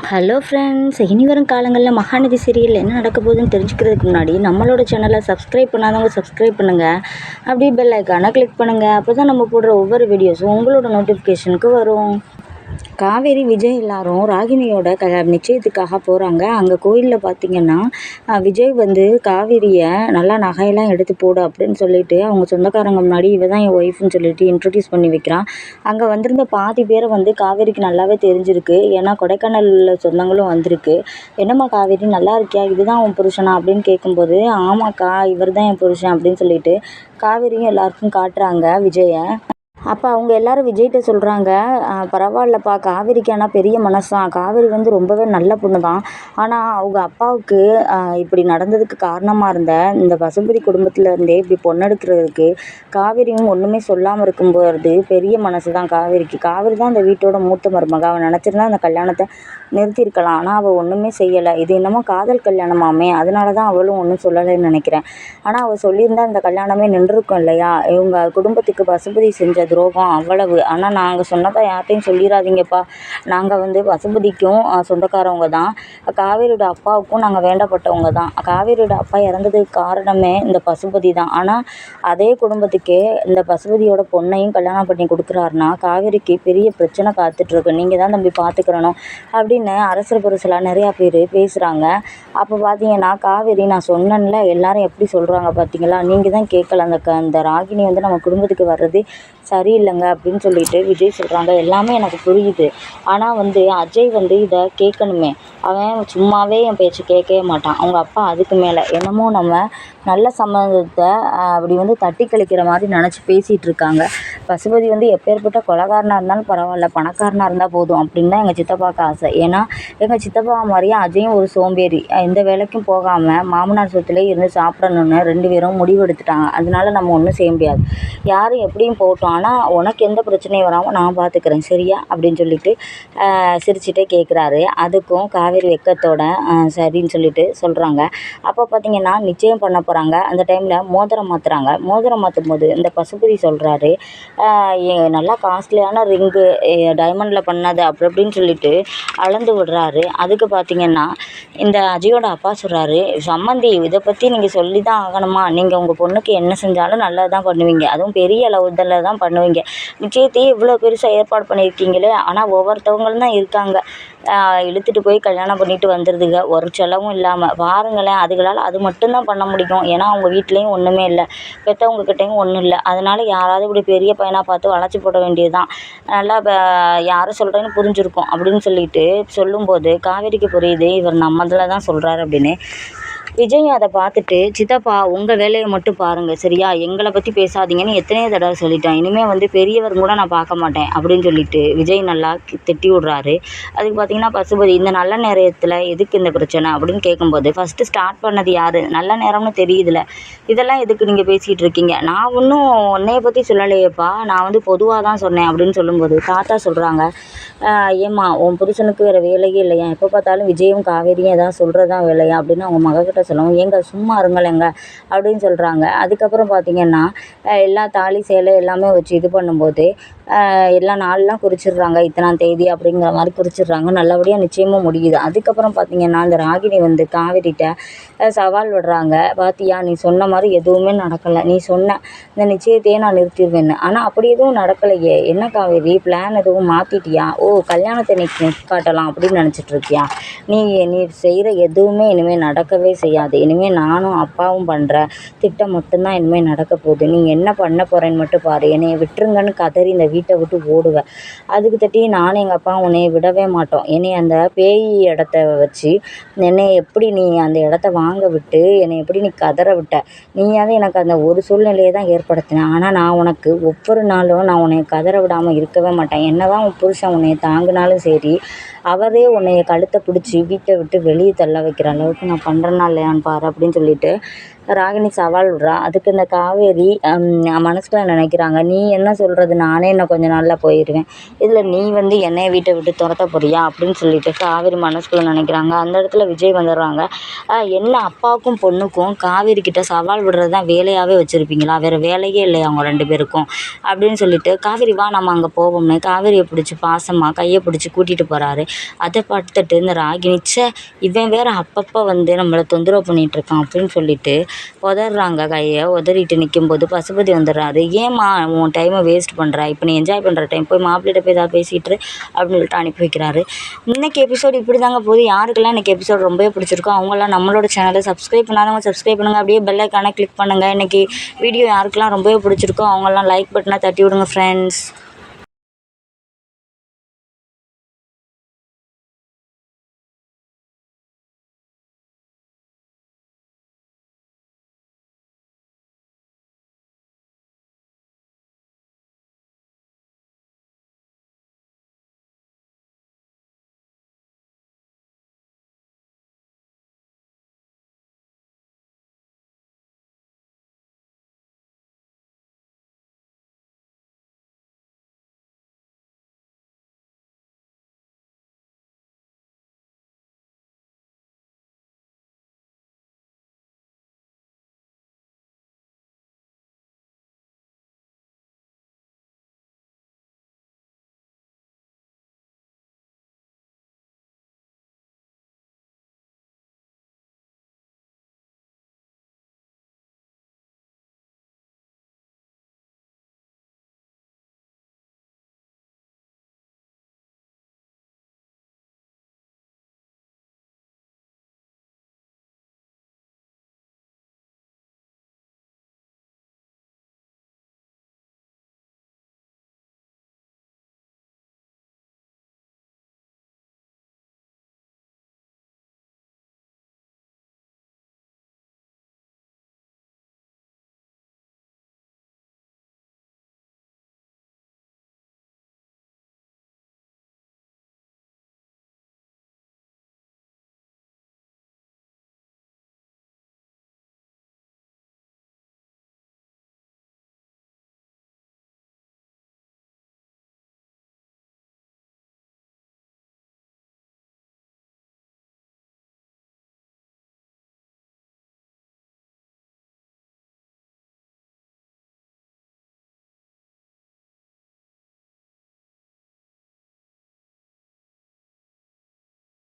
Hello friends, இனி வரும் காலங்களில் மகாநதி சீரியல் என்ன நடக்க போகுதுன்னு தெரிஞ்சுக்கிறதுக்கு முன்னாடி நம்மளோட சேனலை சப்ஸ்கிரைப் பண்ணாதவங்க சப்ஸ்கிரைப் பண்ணுங்கள். அப்படியே பெல் ஐக்கானை கிளிக் பண்ணுங்கள். அப்போ தான் நம்ம போடுற ஒவ்வொரு வீடியோஸும் உங்களோட நோட்டிஃபிகேஷனுக்கு வரும். காவேரி, விஜய் எல்லாரும் ராகினியோட நிச்சயத்துக்காக போகிறாங்க. அங்கே கோயிலில் பார்த்திங்கன்னா விஜய் வந்து காவேரியை நல்லா நகையெல்லாம் எடுத்து போடு அப்படின்னு சொல்லிட்டு அவங்க சொந்தக்காரங்க முன்னாடி இவ தான் என் ஒய்ஃப்னு சொல்லிட்டு இன்ட்ரடியூஸ் பண்ணி வைக்கிறான். அங்கே வந்திருந்த பாதி பேரை வந்து காவேரிக்கு நல்லாவே தெரிஞ்சிருக்கு. ஏன்னா கொடைக்கானல் உள்ள சொந்தங்களும் வந்திருக்கு. என்னம்மா காவேரி, நல்லா இருக்கியா, இதுதான் உன் புருஷனா அப்படின்னு கேட்கும்போது, ஆமாக்கா இவர் தான் என் புருஷன் அப்படின்னு சொல்லிட்டு காவேரியும் எல்லாருக்கும் காட்டுறாங்க விஜயை. அப்போ அவங்க எல்லாரும் விஜய்கிட்ட சொல்கிறாங்க, பரவாயில்லப்பா, காவேரிக்கு ஆனால் பெரிய மனசு தான். காவேரி வந்து ரொம்பவே நல்ல பொண்ணு தான். ஆனால் அவங்க அப்பாவுக்கு இப்படி நடந்ததுக்கு காரணமாக இருந்த இந்த பசுபதி குடும்பத்திலேருந்தே இப்படி பொண்ணெடுக்கிறதுக்கு காவேரியும் ஒன்றுமே சொல்லாமல் இருக்கும்போது பெரிய மனசு தான் காவேரிக்கு. காவேரி தான் அந்த வீட்டோட மூத்த மருமக. அவன் நினச்சிருந்தா அந்த கல்யாணத்தை நிறுத்தியிருக்கலாம். ஆனால் அவள் ஒன்றுமே செய்யலை. இது என்னமோ காதல் கல்யாணமாமே, அதனால தான் அவளும் ஒன்றும் சொல்லலைன்னு நினைக்கிறேன். ஆனால் அவள் சொல்லியிருந்தா இந்த கல்யாணமே நின்றுருக்கும் இல்லையா. இவங்க குடும்பத்துக்கு பசுபதி செஞ்ச துரோகம் அவ்வளவு. ஆனால் நாங்கள் சொன்னதை யார்ட்டையும் சொல்லிடாதீங்கப்பா. நாங்கள் வந்து பசுபதிக்கும் சொந்தக்காரவங்க தான். காவேரியோட அப்பாவுக்கும் நாங்கள் வேண்டப்பட்டவங்க தான். காவேரியோட அப்பா இறந்ததுக்கு காரணமே இந்த பசுபதி தான். ஆனால் அதே குடும்பத்துக்கே இந்த பசுபதியோட பொண்ணையும் கல்யாணம் பண்ணி கொடுக்குறாருன்னா காவேரிக்கு பெரிய பிரச்சனை காத்துட்ருக்கு. நீங்கள் தான் தம்பி பார்த்துக்கிறணும் அப்படின்னு அரசல் புரசலாக நிறையா பேர் பேசுகிறாங்க. அப்போ பார்த்தீங்கன்னா காவேரி, நான் சொன்னேன்ல, எல்லாரும் எப்படி சொல்கிறாங்க பார்த்தீங்களா, நீங்கள் தான் கேட்கல. அந்த ராகினி வந்து நம்ம குடும்பத்துக்கு வர்றது சரியில்லைங்க அப்படின்னு சொல்லிட்டு விஜய் சொல்கிறாங்க. எல்லாமே எனக்கு புரியுது. ஆனால் வந்து அஜய் வந்து இதை கேட்கணுமே. அவன் சும்மாவே என் பேச்சு கேட்கவே மாட்டான். அவங்க அப்பா அதுக்கு மேலே என்னமோ நம்ம நல்ல சம்மந்தத்தை அப்படி வந்து தட்டி கழிக்கிற மாதிரி நினச்சி பேசிகிட்டு இருக்காங்க. பசுபதி வந்து எப்பேற்பட்ட கொலைகாரனாக இருந்தாலும் பரவாயில்ல, பணக்காரனாக இருந்தால் போதும் அப்படின்னு தான் எங்கள் சித்தப்பாவுக்கு ஆசை. ஏன்னா எங்கள் சித்தப்பா மாதிரியே அஜயும் ஒரு சோம்பேறி. எந்த வேலைக்கும் போகாமல் மாமனார் சொத்துலேயே இருந்து சாப்பிடணுன்னு 2 பேரும் முடிவு எடுத்துட்டாங்க. அதனால நம்ம ஒன்றும் செய்ய முடியாது. யாரும் எப்படியும் போகட்டும், ஆனால் உனக்கு எந்த பிரச்சனையும் வராமல் நான் பார்த்துக்கிறேன், சரியா அப்படின்னு சொல்லிட்டு சிரிச்சுட்டே கேட்குறாரு. அதுக்கும் காவேரி வெக்கத்தோட சரின்னு சொல்லிட்டு சொல்கிறாங்க. அப்போ பார்த்திங்கன்னா நிச்சயம் பண்ண போகிறாங்க. அந்த டைமில் மோதிரம் மாற்றுறாங்க. மோதிரம் மாற்றும் போது இந்த பசுபதி சொல்கிறாரு, நல்லா காஸ்ட்லியான ரிங்கு, டைமண்டில் பண்ணது அப்படி அப்படின்னு சொல்லிட்டு அளந்து விடுறாரு. அதுக்கு பார்த்திங்கன்னா இந்த அஜயோட அப்பா சொல்கிறாரு, சம்மந்தி இதை பற்றி நீங்கள் சொல்லி தான் ஆகணுமா, நீங்கள் உங்கள் பொண்ணுக்கு என்ன செஞ்சாலும் நல்லது தான் பண்ணுவீங்க, அதுவும் பெரிய அளவுதில் தான் பண்ணுவீங்க. நிச்சயத்தையே இவ்வளோ பெருசாக ஏற்பாடு பண்ணியிருக்கீங்களே, ஆனால் ஒவ்வொருத்தவங்களும் தான் இருக்காங்க இழுத்துட்டு போய் கல்யாணம் பண்ணிட்டு வந்துடுதுங்க ஒரு செலவும் இல்லாமல். பாருங்களேன், அதுகளால் அது மட்டும்தான் பண்ண முடியும். ஏன்னா அவங்க வீட்லேயும் ஒன்றுமே இல்லை, பெற்றவங்கக்கிட்டையும் ஒன்றும் இல்லை. அதனால் யாராவது இப்படி பெரிய பையனாக பார்த்து வளைச்சி போட வேண்டியது தான். நல்லா யார் சொல்கிறேன்னு புரிஞ்சிருக்கும் அப்படின்னு சொல்லிட்டு சொல்லும்போது காவேரிக்கு புரியுது இவர் நம்மதில் தான் சொல்கிறாரு அப்படின்னு. விஜய் அதை பார்த்துட்டு, சித்தப்பா உங்கள் வேலையை மட்டும் பாருங்கள் சரியா, எங்களை பற்றி பேசாதீங்கன்னு எத்தனையோ தடவை சொல்லிட்டேன். இனிமேல் வந்து பெரியவர் கூட நான் பார்க்க மாட்டேன் அப்படின்னு சொல்லிட்டு விஜய் நல்லா திட்டி விட்றாரு. அதுக்கு பார்த்திங்கன்னா பசுபதி, இந்த நல்ல நேரத்தில் எதுக்கு இந்த பிரச்சனை அப்படின்னு கேட்கும்போது, ஃபஸ்ட்டு ஸ்டார்ட் பண்ணது யார், நல்ல நேரம்னு தெரியுதுல, இதெல்லாம் எதுக்கு நீங்கள் பேசிகிட்டு இருக்கீங்க, நான் ஒன்றும் உன்னைய பற்றி சொல்லலையேப்பா, நான் வந்து பொதுவாக தான் சொன்னேன் அப்படின்னு சொல்லும்போது தாத்தா சொல்கிறாங்க, ஏம்மா உன் புருஷனுக்கு வேறு வேலையே இல்லையா, எப்போ பார்த்தாலும் விஜயும் காவேரியும் எதாவது சொல்கிறதான் வேலையா அப்படின்னு அவங்க மகக்கிட்ட சொல்லவும், ஏங்க சும்மா இருங்களேங்க அப்படின்னு சொல்கிறாங்க. அதுக்கப்புறம் பார்த்திங்கன்னா எல்லா தாலி சேலை எல்லாமே வச்சு இது பண்ணும்போது எல்லா நாள்லாம் குறிச்சிடுறாங்க, இத்தனாம் தேதி அப்படிங்கிற மாதிரி குறிச்சிடுறாங்க. நல்லபடியாக நிச்சயமும் முடியுது. அதுக்கப்புறம் பார்த்திங்கன்னா இந்த ராகினி வந்து காவேரிட்ட சவால் விடுறாங்க, பார்த்தியா நீ சொன்ன மாதிரி எதுவுமே நடக்கலை, நீ சொன்ன இந்த நிச்சயத்தையே நான் நிறுத்திடுவேன்னு, ஆனால் அப்படி எதுவும் நடக்கலையே, என்ன காவேரி பிளான் எதுவும் மாற்றிட்டியா, ஓ கல்யாணத்தை நீ காட்டலாம் அப்படின்னு நினச்சிட்ருக்கியா, நீ செய்கிற எதுவுமே இனிமேல் நடக்கவே செய்யாது. இனிமேல் நானும் அப்பாவும் பண்ணுற திட்டம் மட்டும்தான் இனிமேல் நடக்க போகுது. நீ என்ன பண்ண போகிறேன்னு மட்டும் பாரு, என்னைய விட்டுருங்கன்னு கதறி இந்த வீட்டை விட்டு ஓடுவேன். அதுக்கு தட்டி நானும் எங்கள் அப்பா உன்னைய விடவே மாட்டோம். என்னை அந்த பேய் இடத்த வச்சு என்னை எப்படி நீ அந்த இடத்த வாங்க விட்டு என்னை எப்படி நீ கதற விட்ட, நீயாவது எனக்கு அந்த ஒரு சூழ்நிலையை தான் ஏற்படுத்தினேன். ஆனால் நான் உனக்கு ஒவ்வொரு நாளும் நான் உன்னை கதற விடாமல் இருக்கவே மாட்டேன். என்ன தான் உன் புருஷன் உன்னைய தாங்கினாலும் சரி, அவரே உன்னைய கழுத்தை பிடிச்சி வீட்டை விட்டு வெளியே தள்ள வைக்கிற அளவுக்கு நான் பண்ணுறேன்னா இல்லையான்னு பாரு அப்படின்னு சொல்லிட்டு ராகினி சவால் விடுறா. அதுக்கு இந்த காவேரி மனசுக்குள்ள நினைக்கிறாங்க, நீ என்ன சொல்கிறது, நானே இன்னும் கொஞ்ச நாளில் போயிடுவேன், இதில் நீ என்னைய வீட்டை விட்டு துரத்த போறியா அப்படின்னு சொல்லிட்டு காவேரி மனசுக்குள்ள நினைக்கிறாங்க. அந்த இடத்துல விஜய் வந்துடுறாங்க. என்ன அப்பாவுக்கும் பொண்ணுக்கும் காவேரி கிட்ட சவால் விடுறது தான் வேலையாகவே வச்சுருப்பீங்களா, வேறு வேலையே இல்லையா அவங்க 2 பேருக்கும் அப்படின்னு சொல்லிட்டு, காவேரி வா நம்ம அங்கே போவோம்னு காவேரியை பிடிச்சி பாசமாக கையை பிடிச்சி கூட்டிகிட்டு போகிறாரு. அதை பார்த்துட்டு இந்த ராகினி, இவன் வேறு அப்பப்போ நம்மளை தொந்தரவு பண்ணிகிட்ருக்கான் அப்படின்னு சொல்லிட்டு உதறாங்க. கையை உதறிட்டு நிற்கும்போது பசுபதி வந்துடுறாரு. ஏம்மா உன் டைமை வேஸ்ட் பண்ணுற, இப்போ நீ என்ஜாய் பண்ணுற டைம், போய் மாப்பிள்ளைகிட்ட போய் ஏதாவது பேசிகிட்டு அப்படின்னு சொல்லிட்டு அனுப்பி வைக்கிறாரு. இன்றைக்கி எபிசோடு இப்படி தாங்க போகுது. யாருக்கெல்லாம் இன்றைக்கி எபிசோடு ரொம்பவே பிடிச்சிருக்கோ அவங்களாம் நம்மளோட சேனலை சப்ஸ்கிரைப் பண்ணாதவங்க சப்ஸ்கிரைப் பண்ணுங்கள், அப்படியே பெல் ஐக்கானை கிளிக் பண்ணுங்கள். இன்றைக்கி வீடியோ யாருக்கெல்லாம் ரொம்பவே பிடிச்சிருக்கோ அவங்கெல்லாம் லைக் பட்டனை தட்டி விடுங்க ஃப்ரெண்ட்ஸ்.